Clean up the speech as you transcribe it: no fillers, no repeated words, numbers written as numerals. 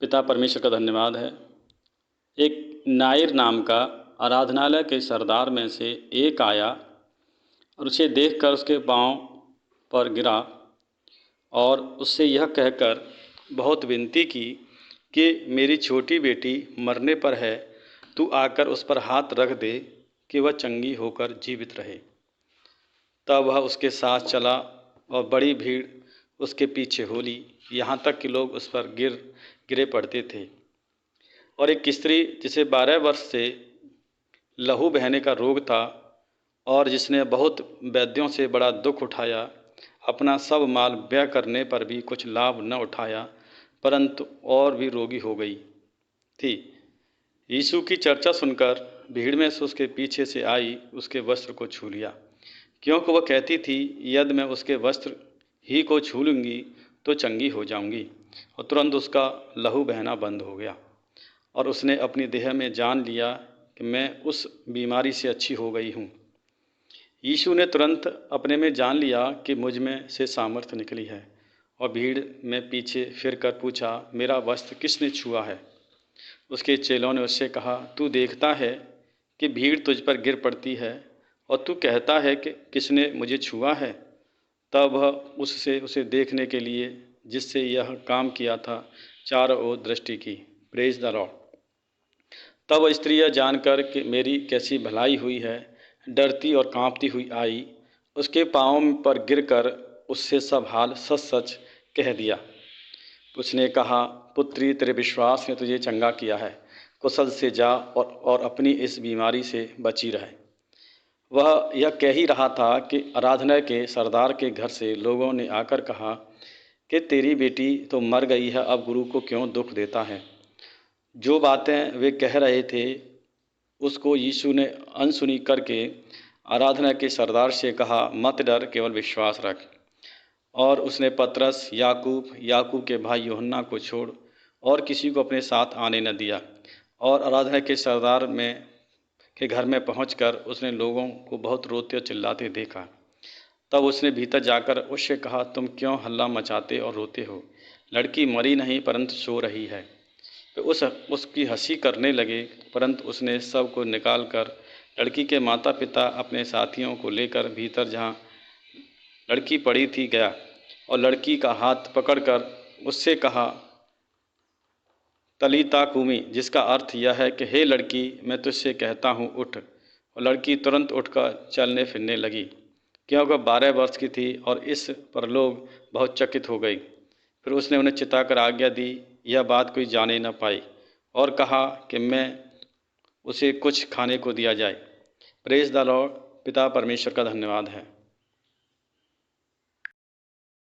पिता परमेश्वर का धन्यवाद है। एक नायर नाम का आराधनालय के सरदार में से एक आया और उसे देखकर उसके पांव पर गिरा और उससे यह कहकर बहुत विनती की कि मेरी छोटी बेटी मरने पर है, तू आकर उस पर हाथ रख दे कि वह चंगी होकर जीवित रहे। तब वह उसके साथ चला और बड़ी भीड़ उसके पीछे हो ली, यहाँ तक कि लोग उस पर गिरे पड़ते थे। और एक स्त्री जिसे 12 वर्ष से लहू बहने का रोग था और जिसने बहुत वैद्यों से बड़ा दुख उठाया, अपना सब माल व्यय करने पर भी कुछ लाभ न उठाया, परंतु और भी रोगी हो गई थी। यीशु की चर्चा सुनकर भीड़ में से उसके पीछे से आई, उसके वस्त्र को छू लिया, क्योंकि वह कहती थी, यदि मैं उसके वस्त्र ही को छू लूँगी तो चंगी हो जाऊंगी। और तुरंत उसका लहू बहना बंद हो गया और उसने अपनी देह में जान लिया कि मैं उस बीमारी से अच्छी हो गई हूँ। यीशु ने तुरंत अपने में जान लिया कि मुझ में से सामर्थ्य निकली है और भीड़ में पीछे फिरकर पूछा, मेरा वस्त्र किसने छुआ है? उसके चेलों ने उससे कहा, तू देखता है कि भीड़ तुझ पर गिर पड़ती है और तू कहता है कि किसने मुझे छुआ है? तब वह उससे उसे देखने के लिए जिससे यह काम किया था चारों ओर दृष्टि की। Praise the Lord. तब वह स्त्री यह जानकर कि मेरी कैसी भलाई हुई है, डरती और कांपती हुई आई, उसके पाँव पर गिरकर उससे सब हाल सच सच कह दिया। उसने कहा, पुत्री, तेरे विश्वास ने तुझे चंगा किया है, कुशल से जा और अपनी इस बीमारी से बची रहे। वह यह कह ही रहा था कि आराधना के सरदार के घर से लोगों ने आकर कहा कि तेरी बेटी तो मर गई है, अब गुरु को क्यों दुख देता है? जो बातें वे कह रहे थे उसको यीशु ने अनसुनी करके आराधना के सरदार से कहा, मत डर, केवल विश्वास रख। और उसने पतरस, याकूब के भाई यूहन्ना को छोड़ और किसी को अपने साथ आने न दिया। और आराधना के सरदार के घर में पहुंचकर उसने लोगों को बहुत रोते और चिल्लाते देखा। तब उसने भीतर जाकर उससे कहा, तुम क्यों हल्ला मचाते और रोते हो? लड़की मरी नहीं परंतु सो रही है। तो उसकी हंसी करने लगे, परंतु उसने सब को निकाल कर लड़की के माता पिता अपने साथियों को लेकर भीतर जहाँ लड़की पड़ी थी गया और लड़की का हाथ पकड़कर उससे कहा, तलीता कुमी, जिसका अर्थ यह है कि हे लड़की, मैं तुझसे कहता हूँ, उठ। और लड़की तुरंत उठकर चलने फिरने लगी, क्योंकि 12 वर्ष की थी। और इस पर लोग बहुत चकित हो गई। फिर उसने उन्हें चिताकर आज्ञा दी, यह बात कोई जाने न पाई, और कहा कि मैं उसे कुछ खाने को दिया जाए। Praise the Lord. पिता परमेश्वर का धन्यवाद है।